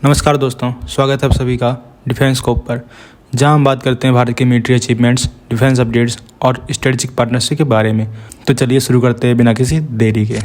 नमस्कार दोस्तों, स्वागत है आप सभी का डिफेंस स्कोप पर, जहां हम बात करते हैं भारत के मिलिट्री अचीवमेंट्स, डिफेंस अपडेट्स और स्ट्रेटेजिक पार्टनरशिप के बारे में। तो चलिए शुरू करते हैं बिना किसी देरी के।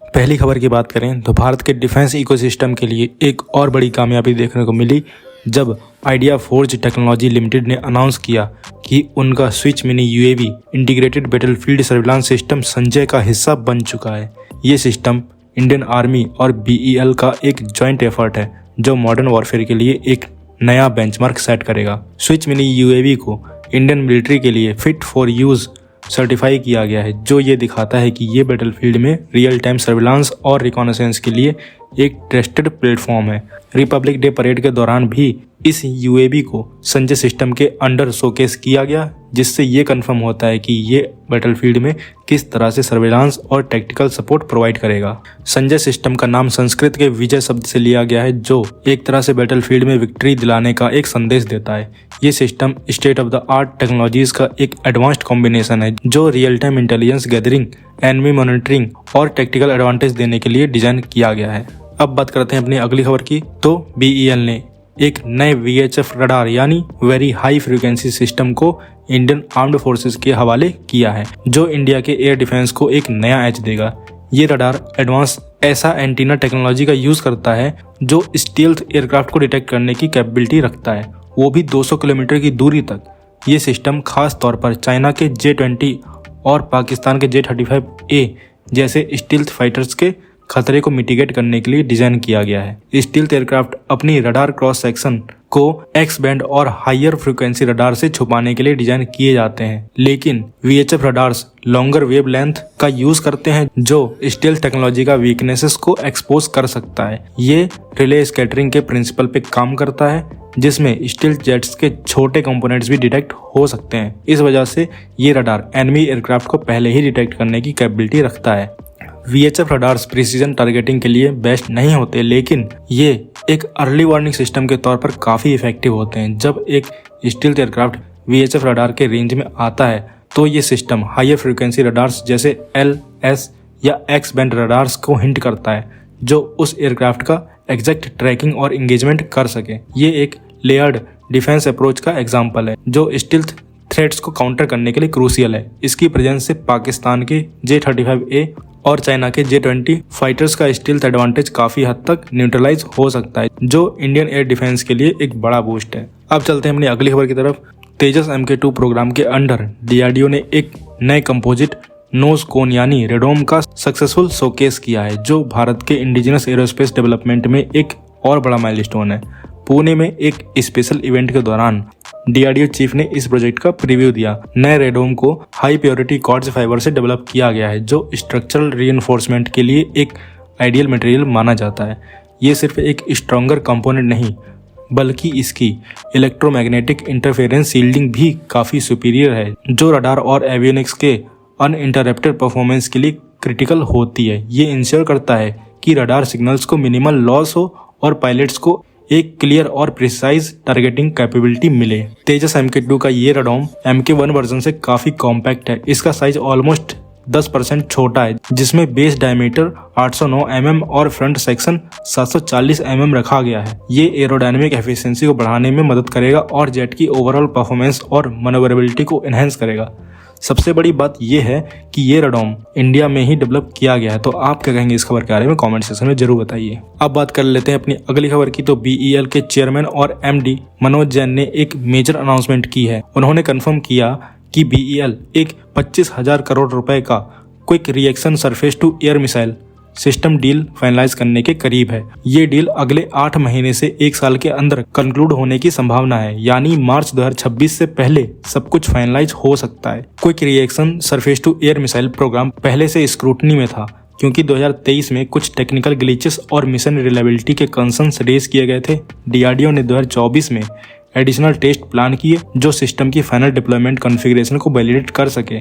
पहली खबर की बात करें तो भारत के डिफेंस इकोसिस्टम के लिए एक और बड़ी कामयाबी देखने को मिली जब आइडिया फोर्ज टेक्नोलॉजी लिमिटेड ने अनाउंस किया कि उनका switch mini UAV integrated battlefield surveillance system Sanjay का हिस्सा बन चुका है। ये सिस्टम इंडियन आर्मी और बीईएल का एक जॉइंट एफर्ट है जो मॉडर्न वॉरफेयर के लिए एक नया बेंचमार्क सेट करेगा। स्विच मिनी यूएवी को इंडियन मिलिट्री के लिए फिट फॉर यूज सर्टिफाई किया गया है, जो ये दिखाता है कि ये बैटलफील्ड में रियल टाइम सर्विलांस और रिकॉनेसेंस के लिए एक ट्रस्टेड प्लेटफॉर्म है। रिपब्लिक डे परेड के दौरान भी इस यूएवी को संजय सिस्टम के अंडर शोकेस किया गया, जिससे ये कंफर्म होता है कि ये बैटलफील्ड में किस तरह से सर्विलांस और टेक्टिकल सपोर्ट प्रोवाइड करेगा। संजय सिस्टम का नाम संस्कृत के विजय शब्द से लिया गया है, जो एक तरह से बैटलफील्ड में विक्ट्री दिलाने का एक संदेश देता है। ये system state of the art technologies का एक एडवांस्ड कॉम्बिनेशन है जो real time intelligence gathering, enemy monitoring और टेक्टिकल एडवांटेज देने के लिए डिजाइन किया गया है। अब बात करते हैं अपनी अगली खबर की। तो बीईएल ने एक नए वीएचएफ रडार यानी वेरी हाई फ्रीक्वेंसी सिस्टम को इंडियन आर्म्ड फोर्सेस के हवाले किया है, जो इंडिया के एयर डिफेंस को एक नया एज देगा। ये रडार एडवांस ऐसा एंटीना टेक्नोलॉजी का यूज करता है जो स्टील्थ एयरक्राफ्ट को डिटेक्ट करने की कैपेबिलिटी रखता है, वो भी 200 किलोमीटर की दूरी तक। ये सिस्टम खास तौर पर चाइना के J-20 और पाकिस्तान के J-35A जैसे स्टील्थ फाइटर्स के खतरे को मिटिगेट करने के लिए डिजाइन किया गया है। स्टील्थ एयरक्राफ्ट अपनी रडार क्रॉस सेक्शन को एक्स बैंड और हायर फ्रीक्वेंसी रडार से छुपाने के लिए डिजाइन किए जाते हैं, लेकिन VHF radars longer wave length का यूज करते हैं जो स्टील्थ टेक्नोलॉजी का वीकनेसेस को एक्सपोज कर सकता है। ये रिले स्कैटरिंग के प्रिंसिपल पे काम करता है, जिसमें स्टील्थ जेट्स के छोटे कंपोनेंट्स भी डिटेक्ट हो सकते हैं। इस वजह से ये रडार एनिमी एयरक्राफ्ट को पहले ही डिटेक्ट करने की कैपेबिलिटी रखता है। वीएचएफ रडार्स प्रिसीजन टारगेटिंग के लिए बेस्ट नहीं होते, लेकिन ये एक अर्ली वार्निंग सिस्टम के तौर पर काफी इफेक्टिव होते हैं। जब एक स्टील्थ एयरक्राफ्ट वीएचएफ रडार के रेंज में आता है तो ये सिस्टम हायर फ्रीक्वेंसी रडार्स जैसे एल, एस या एक्स बैंड रडार्स को हिंट करता है, जो उस एयरक्राफ्ट का एग्जैक्ट ट्रैकिंग और एंगेजमेंट कर सके। ये एक लेयर्ड डिफेंस अप्रोच का एग्जाम्पल है जो स्टील्थ थ्रेट्स को काउंटर करने के लिए क्रूशियल है। इसकी प्रेजेंस से पाकिस्तान के J-35A और चाइना के J-20 फाइटर्स का स्टील्थ एडवांटेज काफी हद तक न्यूट्रलाइज हो सकता है, जो इंडियन एयर डिफेंस के लिए एक बड़ा बूस्ट है। अब चलते हैं अपनी अगली खबर की तरफ। तेजस MK2 प्रोग्राम के अंडर डीआरडीओ ने एक नए कंपोजिट नोज कोन यानी रेडोम का सक्सेसफुल शोकेस किया है, जो भारत के इंडिजिनस एरोस्पेस डेवलपमेंट में एक और बड़ा माइलस्टोन है। पुणे में एक स्पेशल इवेंट के दौरान डीआरडीओ चीफ ने इस प्रोजेक्ट का प्रीव्यू दिया। नए रेडोम को हाई प्योरिटी कॉर्ड्स फाइबर से डेवलप किया गया है, जो स्ट्रक्चरल रीइंफोर्समेंट के लिए एक आइडियल मटेरियल माना जाता है। ये सिर्फ एक स्ट्रॉन्गर कंपोनेंट नहीं, बल्कि इसकी इलेक्ट्रोमैग्नेटिक इंटरफेरेंस शील्डिंग भी काफी सुपीरियर है, जो रडार और एवियोनिक्स के अनइंटरप्टेड परफॉर्मेंस के लिए क्रिटिकल होती है। ये इंश्योर करता है कि रडार सिग्नल्स को मिनिमल लॉस हो और पायलट्स को एक क्लियर और प्रिसाइज टारगेटिंग कैपेबिलिटी मिले। तेजस MK2 का ये रडार MK1 वर्जन से काफी कॉम्पैक्ट है। इसका साइज ऑलमोस्ट 10% छोटा है, जिसमें बेस डायमीटर 809 mm और फ्रंट सेक्शन 740 mm रखा गया है। ये एरोडायनेमिक एफिशिएंसी को बढ़ाने में मदद करेगा और जेट की ओवरऑल परफॉर्मेंस और मैन्युवरेबिलिटी को एनहांस करेगा। सबसे बड़ी बात यह है कि ये रडार इंडिया में ही डेवलप किया गया है। तो आप क्या कहेंगे इस खबर के बारे में कमेंट सेक्शन में जरूर बताइए। अब बात कर लेते हैं अपनी अगली खबर की। तो बीईएल के चेयरमैन और MD मनोज जैन ने एक मेजर अनाउंसमेंट की है। उन्होंने कंफर्म किया कि बीईएल एक 25,000 करोड़ रुपए का quick reaction surface to air missile system deal finalize करने के करीब है। ये डील अगले 8 महीने से 1 साल के अंदर कंक्लूड होने की संभावना है, यानी मार्च 2026 से पहले सब कुछ फाइनलाइज हो सकता है। Quick reaction surface to air missile program पहले से स्क्रूटनी में था, क्योंकि 2023 में कुछ टेक्निकल ग्लिचेस और मिशन रिलायबिलिटी के कंसर्न्स रेज किए गए थे। डीआरडीओ ने 2024 में एडिशनल टेस्ट प्लान किए जो सिस्टम की फाइनल डिप्लॉयमेंट कॉन्फ़िगरेशन को वैलिडेट कर सके।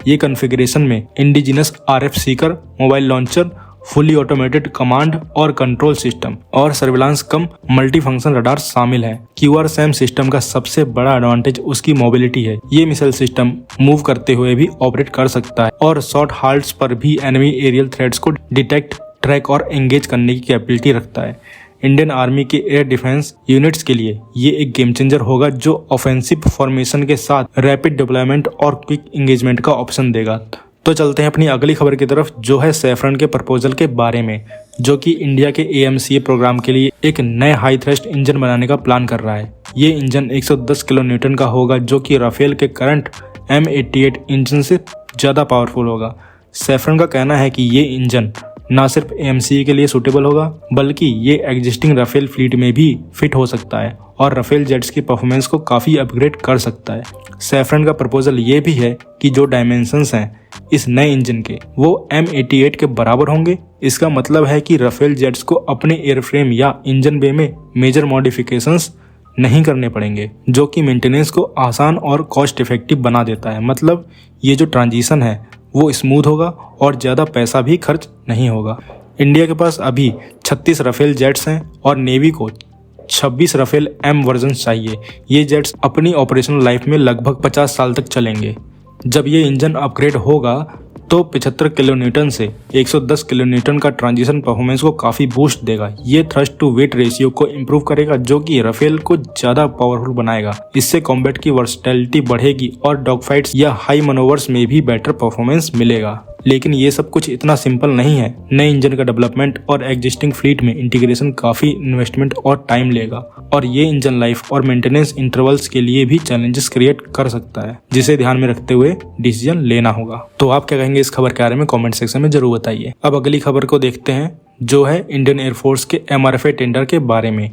ये कॉन्फ़िगरेशन में indigenous RF Sikar, mobile launcher, fully automated command और कंट्रोल सिस्टम और सर्विलांस कम मल्टी फंक्शन रडार शामिल है। QRSAM सिस्टम का सबसे बड़ा एडवांटेज उसकी मोबिलिटी है। ये मिसाइल सिस्टम मूव करते हुए भी ऑपरेट कर सकता है और शॉर्ट हाल्ट्स पर भी एनिमी एरियल थ्रेट्स को डिटेक्ट, ट्रैक और एंगेज करने की कैपेबिलिटी रखता है। इंडियन आर्मी के एयर डिफेंस यूनिट्स के लिए ये एक गेम चेंजर होगा जो ऑफेंसिव फॉर्मेशन के साथ रैपिड डिप्लॉयमेंट और क्विक एंगेजमेंट का ऑप्शन देगा। तो चलते हैं अपनी अगली खबर की तरफ, जो है सैफरन के प्रपोजल के बारे में, जो कि इंडिया के AMCA प्रोग्राम के लिए एक नए हाई थ्रस्ट इंजन बनाने का प्लान कर रहा है। ये इंजन 110 किलो न्यूटन का होगा, जो कि राफेल के करंट M88 इंजन से ज़्यादा पावरफुल होगा। सैफरन का कहना है कि ये इंजन न सिर्फ AMCA के लिए सूटेबल होगा, बल्कि ये एग्जिस्टिंग राफेल फ्लीट में भी फिट हो सकता है और राफेल जेट्स की परफॉर्मेंस को काफ़ी अपग्रेड कर सकता है। सैफरन का प्रपोजल ये भी है कि जो डायमेंशंस हैं इस नए इंजन के, वो M88 के बराबर होंगे। इसका मतलब है कि राफेल जेट्स को अपने एयरफ्रेम या इंजन बे में मेजर मॉडिफिकेशंस नहीं करने पड़ेंगे, जो कि मेंटेनेंस को आसान और कॉस्ट इफेक्टिव बना देता है। मतलब ये जो ट्रांजिशन है वो स्मूथ होगा और ज़्यादा पैसा भी खर्च नहीं होगा। इंडिया के पास अभी 36 राफेल जेट्स हैं और नेवी को 26 राफेल M वर्जन चाहिए। ये जेट्स अपनी ऑपरेशनल लाइफ में लगभग 50 साल तक चलेंगे। जब ये इंजन अपग्रेड होगा तो 75 किलो न्यूटन से 110 किलो न्यूटन का ट्रांजिशन परफॉर्मेंस को काफ़ी बूस्ट देगा। ये थ्रस्ट टू वेट रेशियो को इम्प्रूव करेगा, जो कि राफेल को ज़्यादा पावरफुल बनाएगा। इससे कॉम्बैट की वर्सटैलिटी बढ़ेगी और डॉग फाइट्स या हाई मनोवर्स में भी बेटर परफॉर्मेंस मिलेगा। लेकिन ये सब कुछ इतना सिंपल नहीं है। नए इंजन का डेवलपमेंट और एग्जिस्टिंग फ्लीट में इंटीग्रेशन काफ़ी इन्वेस्टमेंट और टाइम लेगा, और ये इंजन लाइफ और मेंटेनेंस इंटरवल्स के लिए भी चैलेंजेस क्रिएट कर सकता है, जिसे ध्यान में रखते हुए डिसीजन लेना होगा। तो आप क्या कहेंगे इस खबर के बारे में कमेंट सेक्शन में जरूर बताइए। अब अगली खबर को देखते हैं, जो है इंडियन एयरफोर्स के MRFA टेंडर के बारे में।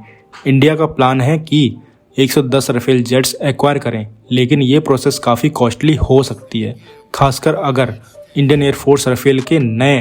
इंडिया का प्लान है कि 110 राफेल जेट्स एक्वायर करें, लेकिन ये प्रोसेस काफ़ी कॉस्टली हो सकती है, खासकर अगर इंडियन एयरफोर्स राफेल के नए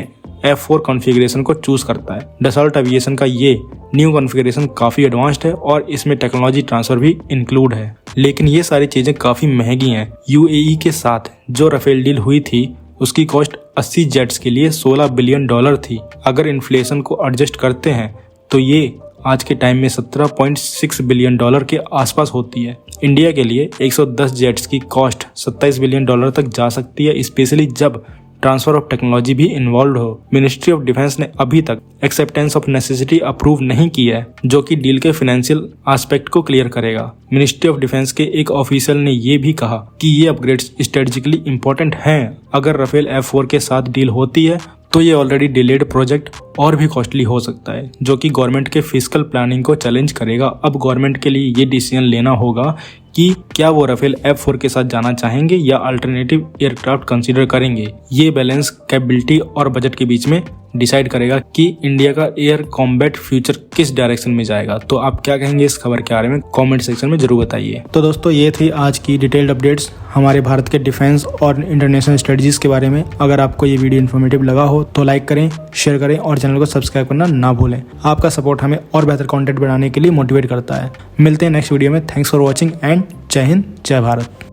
F4 कॉन्फ़िगरेशन को चूज करता है। डसॉल्ट एविएशन का ये न्यू कॉन्फ़िगरेशन काफ़ी एडवांस्ड है और इसमें टेक्नोलॉजी ट्रांसफर भी इंक्लूड है, लेकिन ये सारी चीज़ें काफ़ी महंगी हैं। UAE के साथ जो राफेल डील हुई थी उसकी कॉस्ट 80 जेट्स के लिए $16 बिलियन थी। अगर इन्फ्लेशन को एडजस्ट करते हैं तो ये आज के टाइम में $17.6 बिलियन के आसपास होती है। इंडिया के लिए 110 जेट्स की कॉस्ट $27 बिलियन तक जा सकती है, स्पेशली जब ट्रांसफर ऑफ टेक्नोलॉजी भी इन्वॉल्व हो। मिनिस्ट्री ऑफ डिफेंस ने अभी तक एक्सेप्टेंस ऑफ नेसेसिटी अप्रूव नहीं किया है, जो कि डील के फाइनेंशियल एस्पेक्ट को क्लियर करेगा। मिनिस्ट्री ऑफ डिफेंस के एक ऑफिशियल ने ये भी कहा कि ये अपग्रेड्स स्ट्रेटेजिकली इंपॉर्टेंट हैं। अगर राफेल F4 के साथ डील होती है तो ये ऑलरेडी डिलेड प्रोजेक्ट और भी कॉस्टली हो सकता है, जो कि गवर्नमेंट के फिस्कल प्लानिंग को चैलेंज करेगा। अब गवर्नमेंट के लिए ये डिसीजन लेना होगा कि क्या वो राफेल F4 के साथ जाना चाहेंगे या अल्टरनेटिव एयरक्राफ्ट कंसीडर करेंगे। ये बैलेंस कैपेबिलिटी और बजट के बीच में डिसाइड करेगा कि इंडिया का एयर कॉम्बैट फ्यूचर किस डायरेक्शन में जाएगा। तो आप क्या कहेंगे इस खबर के बारे में कमेंट सेक्शन में जरूर बताइए। तो दोस्तों ये थी आज की डिटेल्ड अपडेट्स हमारे भारत के डिफेंस और इंटरनेशनल स्ट्रेटजीज के बारे में। अगर आपको ये वीडियो इन्फॉर्मेटिव लगा हो तो लाइक करें, शेयर करें और चैनल को सब्सक्राइब करना ना भूलें। आपका सपोर्ट हमें और बेहतर कंटेंट बनाने के लिए मोटिवेट करता है। मिलते हैं नेक्स्ट वीडियो में। थैंक्स फॉर वॉचिंग एंड जय हिंद, जय भारत।